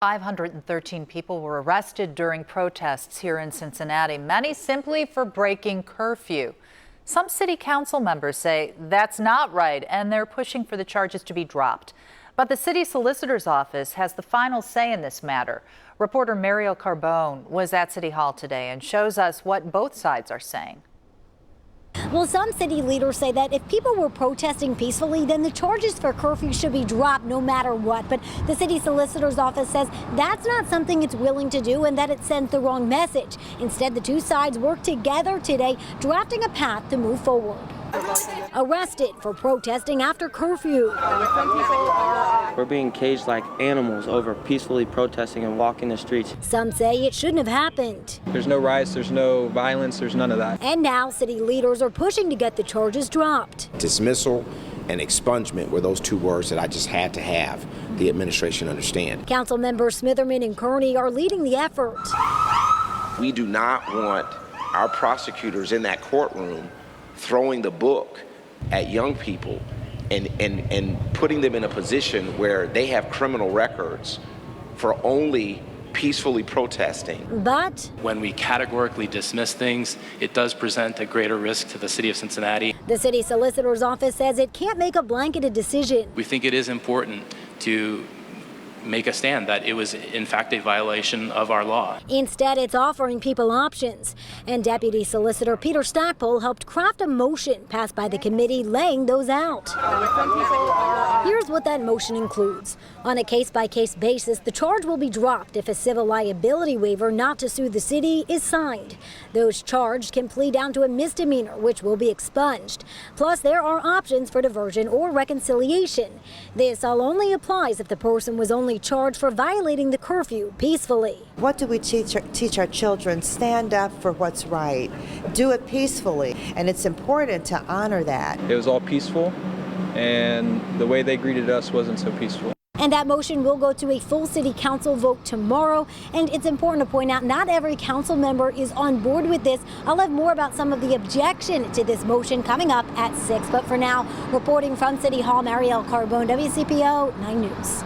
513 people were arrested during protests here in Cincinnati, many simply for breaking curfew. Some city council members say that's not right, and they're pushing for the charges to be dropped. But the city solicitor's office has the final say in this matter. Reporter Mariel Carbone was at City Hall today and shows us what both sides are saying. Well, some city leaders say that if people were protesting peacefully, then the charges for curfew should be dropped no matter what. But the city solicitor's office says that's not something it's willing to do and that it sends the wrong message. Instead, the two sides worked together today, drafting a path to move forward. Arrested for protesting after curfew. We're being caged like animals over peacefully protesting and walking the streets. Some say it shouldn't have happened. There's no riots, there's no violence, there's none of that. And now city leaders are pushing to get the charges dropped. Dismissal and expungement were those two words that I just had to have the administration understand. Council members Smitherman and Kearney are leading the effort. We do not want our prosecutors in that courtroom throwing the book at young people and putting them in a position where they have criminal records for only peacefully protesting. But when we categorically dismiss things, it does present a greater risk to the city of Cincinnati. The city solicitor's office says it can't make a blanketed decision. We think it is important to make a stand that it was in fact a violation of our law. Instead, it's offering people options. And Deputy Solicitor Peter Stackpole helped craft a motion passed by the committee laying those out. Here's what that motion includes. On a case-by-case basis, the charge will be dropped if a civil liability waiver not to sue the city is signed. Those charged can plead down to a misdemeanor, which will be expunged. Plus, there are options for diversion or reconciliation. This all only applies if the person was only charged for violating the curfew peacefully. What do we teach our children? Stand up for what's right. Do it peacefully. And it's important to honor that. It was all peaceful, and the way they greeted us wasn't so peaceful. And that motion will go to a full city council vote tomorrow. And it's important to point out not every council member is on board with this. I'll have more about some of the objection to this motion coming up at 6. But for now, reporting from City Hall, Mariel Carbone, WCPO 9 News.